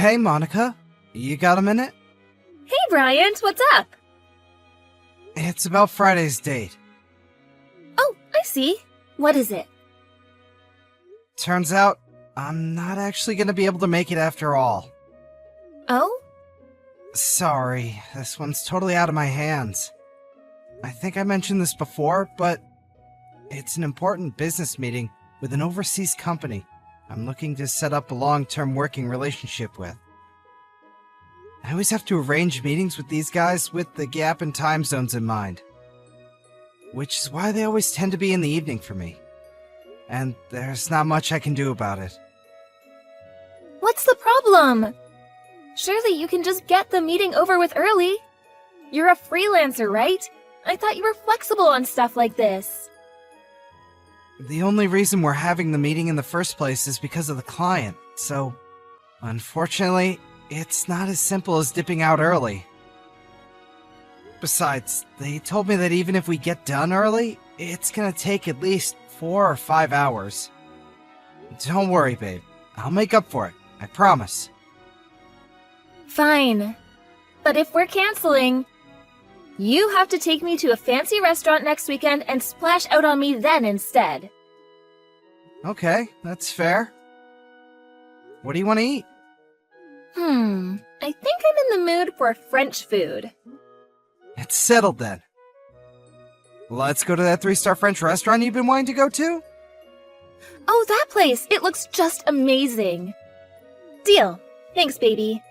Hey, Monica. You got a minute? Hey, Bryant, what's up? It's about Friday's date. Oh, I see. What is it? Turns out, I'm not actually gonna be able to make it after all. Oh? Sorry, this one's totally out of my hands. I think I mentioned this before, but it's an important business meeting with an overseas company I'm looking to set up a long-term working relationship with. I always have to arrange meetings with these guys with the gap in time zones in mind. Which is why they always tend to be in the evening for me. And there's not much I can do about it. What's the problem? Surely you can just get the meeting over with early. You're a freelancer, right? I thought you were flexible on stuff like this. The only reason we're having the meeting in the first place is because of the client, so unfortunately, it's not as simple as dipping out early. Besides, they told me that even if we get done early, it's gonna take at least 4 or 5 hours. Don't worry, babe. I'll make up for it. I promise. Fine. But if we're canceling, you have to take me to a fancy restaurant next weekend and splash out on me then instead. Okay, that's fair. What do you want to eat? I think I'm in the mood for French food. It's settled then. Let's go to that 3-star French restaurant you've been wanting to go to? Oh, that place! It looks just amazing. Deal. Thanks, baby.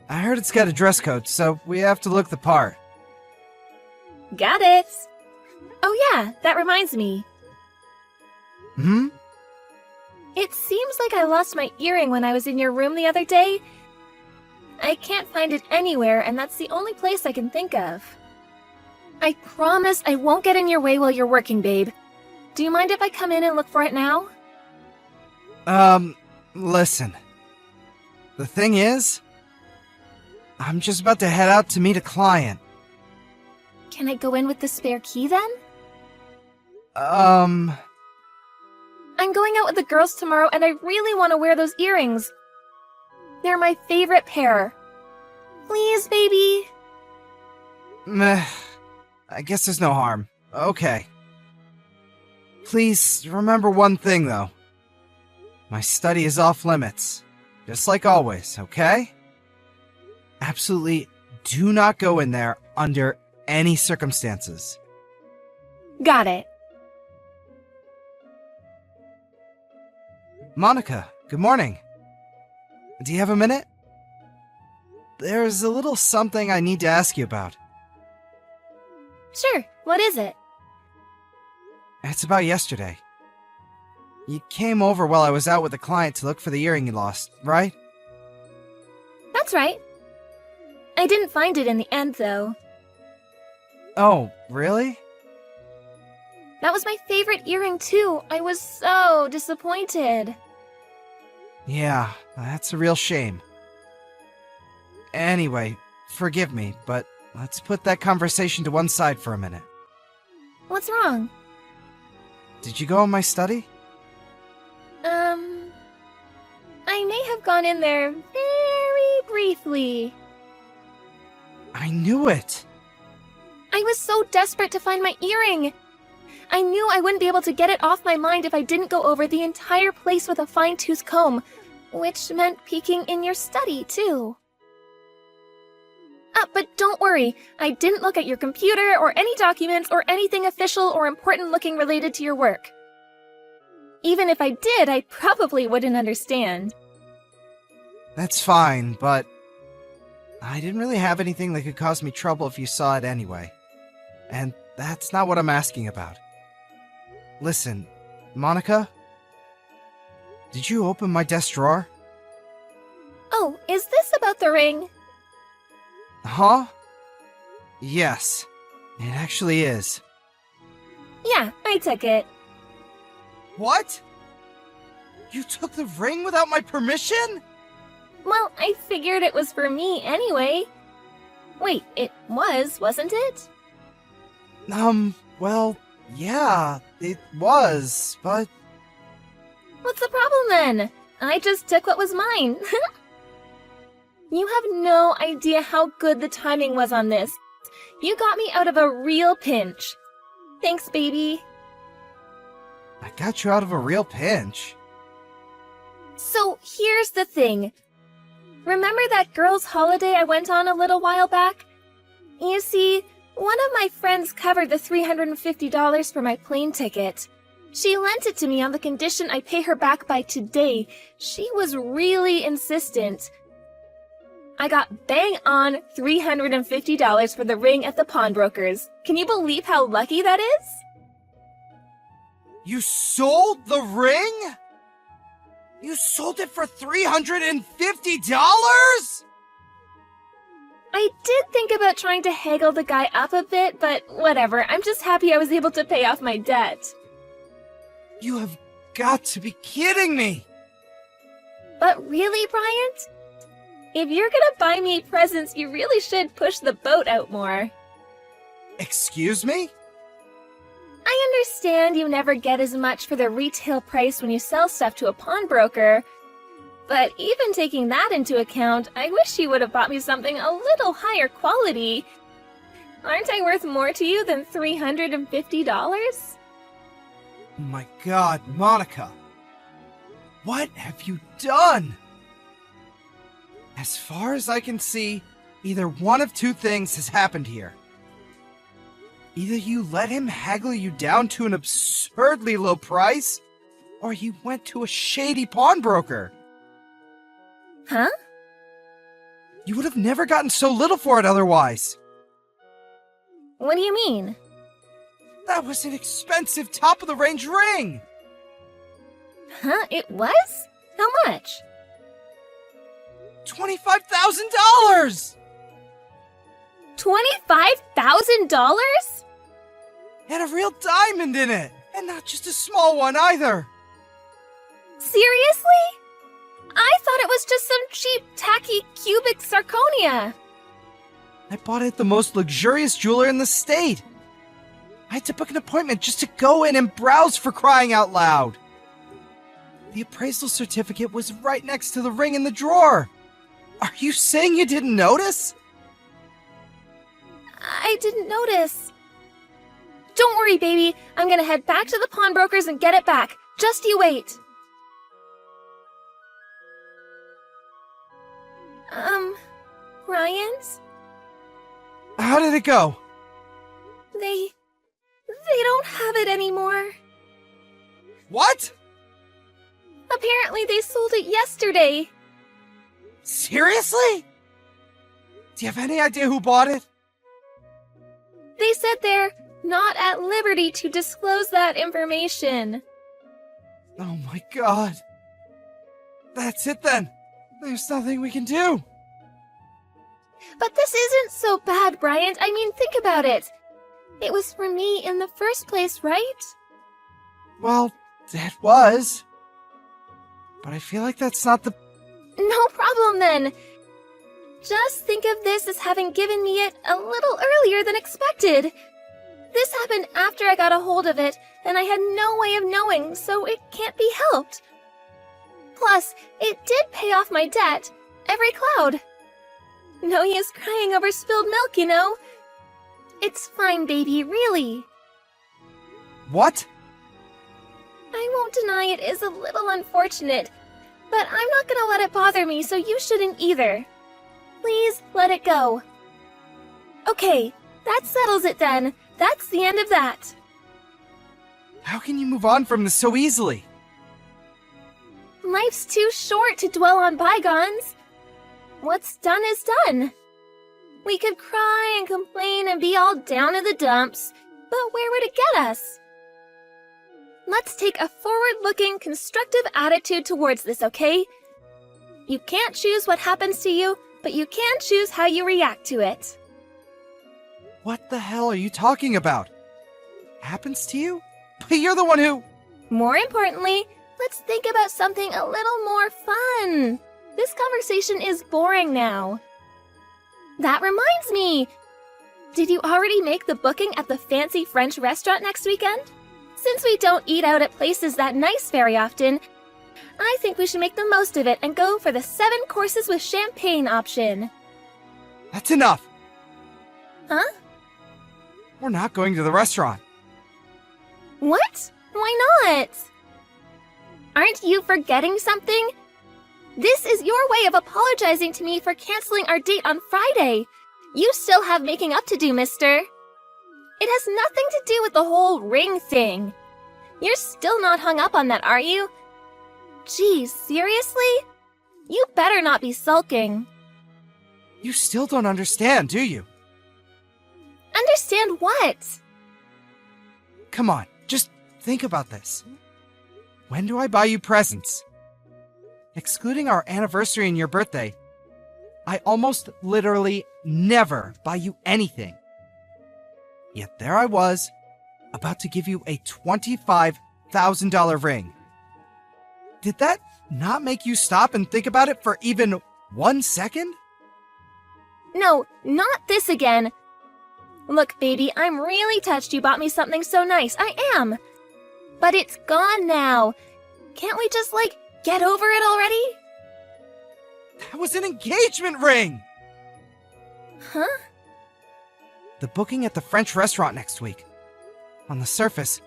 I heard it's got a dress code, so we have to look the part. Got it. Oh yeah, that reminds me. It seems like I lost my earring when I was in your room the other day. I can't find it anywhere, and that's the only place I can think of. I promise I won't get in your way while you're working, babe. Do you mind if I come in and look for it now? Listen. The thing is, I'm just about to head out to meet a client. Can I go in with the spare key then? I'm going out with the girls tomorrow, and I really want to wear those earrings. They're my favorite pair. Please, baby. Meh. I guess there's no harm. Okay. Please remember one thing, though. My study is off limits. Just like always, okay? Absolutely do not go in there under any circumstances. Got it. Monica, good morning. Do you have a minute? There's a little something I need to ask you about. Sure, what is it? It's about yesterday. You came over while I was out with a client to look for the earring you lost, right? That's right. I didn't find it in the end, though. Oh, really? That was my favorite earring, too. I was so disappointed. Yeah, that's a real shame. Anyway, forgive me, but let's put that conversation to one side for a minute. What's wrong? Did you go in my study? I may have gone in there very briefly. I knew it! I was so desperate to find my earring. I knew I wouldn't be able to get it off my mind if I didn't go over the entire place with a fine-tooth comb, which meant peeking in your study, too. But don't worry, I didn't look at your computer or any documents or anything official or important-looking related to your work. Even if I did, I probably wouldn't understand. That's fine, but I didn't really have anything that could cause me trouble if you saw it anyway. And that's not what I'm asking about. Listen, Monica? Did you open my desk drawer? Oh, is this about the ring? Huh? Yes, it actually is. Yeah, I took it. What? You took the ring without my permission? Well, I figured it was for me anyway. Wait, it wasn't it? Well, yeah, it was, but... What's the problem then? I just took what was mine. You have no idea how good the timing was on this. You got me out of a real pinch. Thanks, baby. I got you out of a real pinch. So here's the thing. Remember that girls' holiday I went on a little while back? You see, one of my friends covered the $350 for my plane ticket. She lent it to me on the condition I pay her back by today. She was really insistent. I got bang on $350 for the ring at the pawnbrokers. Can you believe how lucky that is? You sold the ring? You sold it for $350? I did think about trying to haggle the guy up a bit, but whatever. I'm just happy I was able to pay off my debt. You have got to be kidding me! But really, Bryant? If you're gonna buy me presents, you really should push the boat out more. Excuse me? I understand you never get as much for the retail price when you sell stuff to a pawnbroker, but even taking that into account, I wish you would have bought me something a little higher quality. Aren't I worth more to you than $350? Oh my God, Monica! What have you done? As far as I can see, either one of two things has happened here. Either you let him haggle you down to an absurdly low price, or you went to a shady pawnbroker. Huh? You would have never gotten so little for it otherwise. What do you mean? That was an expensive top-of-the-range ring! Huh? It was? How much? $25,000! $25,000? Had a real diamond in it, and not just a small one either. Seriously? I thought it was just some cheap, tacky, cubic zirconia. I bought it at the most luxurious jeweler in the state. I had to book an appointment just to go in and browse, for crying out loud. The appraisal certificate was right next to the ring in the drawer. Are you saying you didn't notice? I didn't notice. Don't worry, baby. I'm gonna head back to the pawnbrokers and get it back. Just you wait. Ryan's? How did it go? They don't have it anymore. What? Apparently they sold it yesterday. Seriously? Do you have any idea who bought it? They said they're not at liberty to disclose that information. Oh my God. That's it then. There's nothing we can do. But this isn't so bad, Bryant. I mean, think about it. It was for me in the first place, right? Well, it was. But I feel like that's not the... No problem then. Just think of this as having given me it a little earlier than expected. This happened after I got a hold of it, and I had no way of knowing, so it can't be helped. Plus, it did pay off my debt, every cloud. No use crying over spilled milk, you know. It's fine, baby, really. What? I won't deny it is a little unfortunate, but I'm not gonna let it bother me, so you shouldn't either. Please let it go. Okay, that settles it then. That's the end of that. How can you move on from this so easily? Life's too short to dwell on bygones. What's done is done. We could cry and complain and be all down in the dumps, but where would it get us? Let's take a forward-looking, constructive attitude towards this, okay? You can't choose what happens to you, but you can choose how you react to it. What the hell are you talking about? Happens to you? But you're the one who... More importantly, let's think about something a little more fun. This conversation is boring now. That reminds me! Did you already make the booking at the fancy French restaurant next weekend? Since we don't eat out at places that nice very often, I think we should make the most of it and go for the 7 courses with champagne option. That's enough! Huh? We're not going to the restaurant. What? Why not? Aren't you forgetting something? This is your way of apologizing to me for canceling our date on Friday. You still have making up to do, mister. It has nothing to do with the whole ring thing. You're still not hung up on that, are you? Geez, seriously? You better not be sulking. You still don't understand, do you? Understand what? Come on, just think about this. When do I buy you presents? Excluding our anniversary and your birthday, I almost literally never buy you anything. Yet there I was, about to give you a $25,000 ring. Did that not make you stop and think about it for even 1 second? No, not this again. Look, baby, I'm really touched you bought me something so nice. I am. But it's gone now. Can't we just, get over it already? That was an engagement ring! Huh? The booking at the French restaurant next week. On the surface,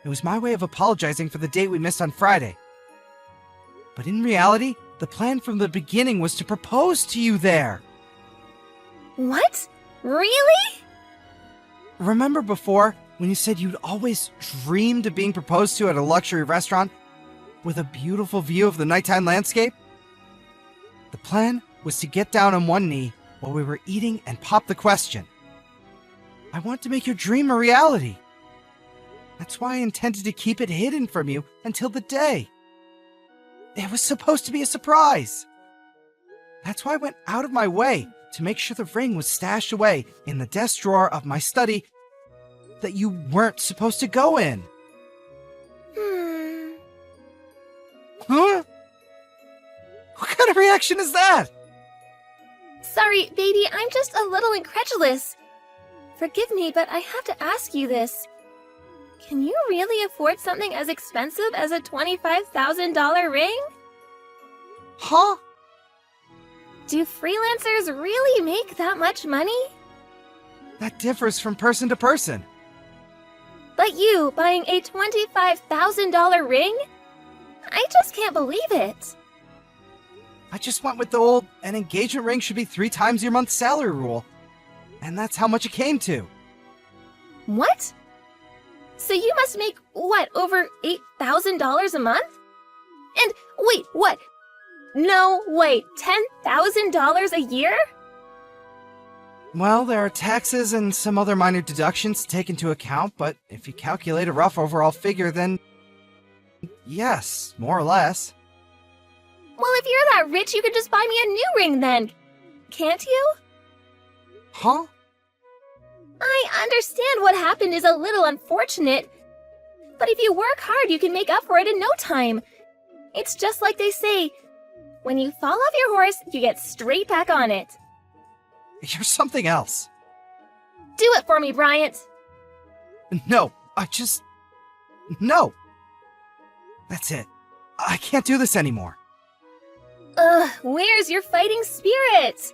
it was my way of apologizing for the date we missed on Friday. But in reality, the plan from the beginning was to propose to you there. What? Really? Remember before, when you said you'd always dreamed of being proposed to at a luxury restaurant with a beautiful view of the nighttime landscape? The plan was to get down on one knee while we were eating and pop the question. I want to make your dream a reality. That's why I intended to keep it hidden from you until the day. It was supposed to be a surprise. That's why I went out of my way to make sure the ring was stashed away in the desk drawer of my study that you weren't supposed to go in. Huh? What kind of reaction is that? Sorry, baby, I'm just a little incredulous. Forgive me, but I have to ask you this. Can you really afford something as expensive as a $25,000 ring? Huh? Do freelancers really make that much money? That differs from person to person. But you buying a $25,000 ring? I just can't believe it. I just went with the old, an engagement ring should be 3 times your month's salary rule. And that's how much it came to. What? So you must make, over $8,000 a month? And wait, what? No, wait, $10,000 a year? Well, there are taxes and some other minor deductions to take into account, but if you calculate a rough overall figure, then yes, more or less. Well, if you're that rich, you could just buy me a new ring then. Can't you? Huh? I understand what happened is a little unfortunate, but if you work hard, you can make up for it in no time. It's just like they say, when you fall off your horse, you get straight back on it. You're something else. Do it for me, Bryant. No, No. That's it. I can't do this anymore. Ugh, where's your fighting spirit?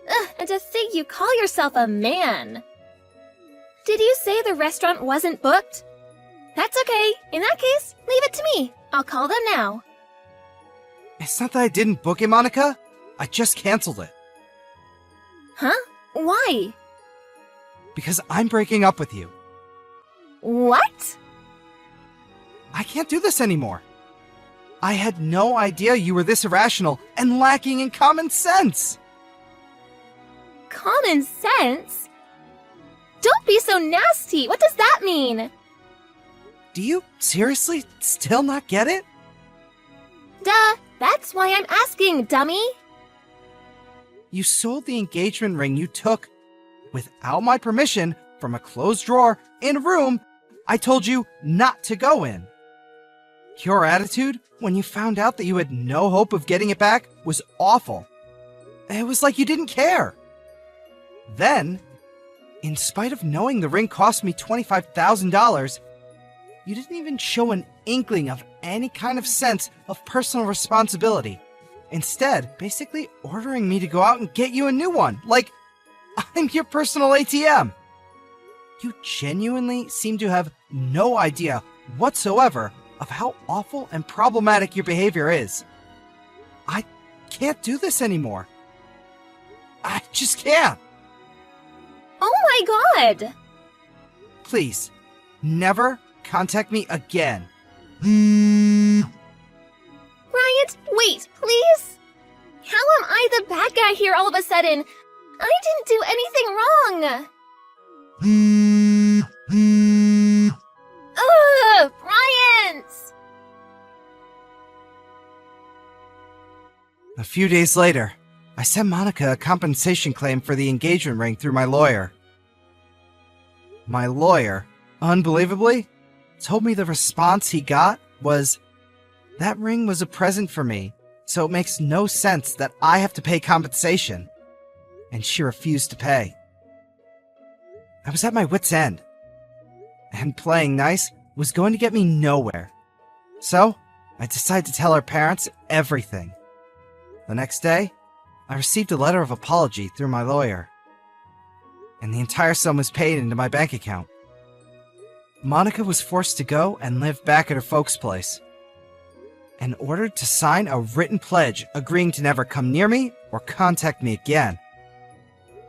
Ugh, and to think you call yourself a man. Did you say the restaurant wasn't booked? That's okay. In that case, leave it to me. I'll call them now. It's not that I didn't book it, Monica. I just canceled it. Huh? Why? Because I'm breaking up with you. What? I can't do this anymore. I had no idea you were this irrational and lacking in common sense. Common sense? Don't be so nasty. What does that mean? Do you seriously still not get it? Duh, that's why I'm asking, dummy. You sold the engagement ring you took without my permission from a closed drawer in a room I told you not to go in. Your attitude when you found out that you had no hope of getting it back was awful. It was like you didn't care. Then, in spite of knowing the ring cost me $25,000, you didn't even show an inkling of any kind of sense of personal responsibility. Instead, basically ordering me to go out and get you a new one, like I'm your personal ATM. You genuinely seem to have no idea whatsoever of how awful and problematic your behavior is. I can't do this anymore. I just can't. Oh my god! Please, never contact me again. Bryant, wait, please? How am I the bad guy here all of a sudden? I didn't do anything wrong! Ugh, Bryant! A few days later, I sent Monica a compensation claim for the engagement ring through my lawyer. My lawyer, unbelievably, told me the response he got was, "That ring was a present for me, so it makes no sense that I have to pay compensation." And she refused to pay. I was at my wit's end, and playing nice was going to get me nowhere. So, I decided to tell her parents everything. The next day, I received a letter of apology through my lawyer, and the entire sum was paid into my bank account. Monica was forced to go and live back at her folks' place, and ordered to sign a written pledge agreeing to never come near me or contact me again.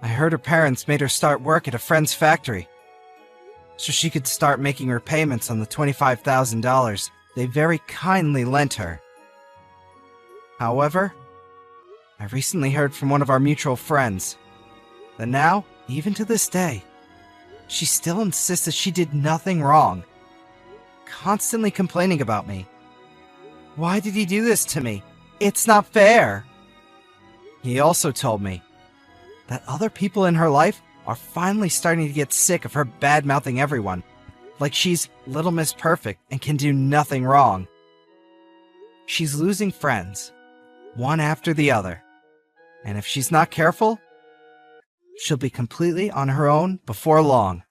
I heard her parents made her start work at a friend's factory, so she could start making repayments on the $25,000 they very kindly lent her. However, I recently heard from one of our mutual friends that now, even to this day, she still insists that she did nothing wrong, constantly complaining about me. Why did he do this to me? It's not fair. He also told me that other people in her life are finally starting to get sick of her bad-mouthing everyone, like she's Little Miss Perfect and can do nothing wrong. She's losing friends, one after the other, and if she's not careful, she'll be completely on her own before long.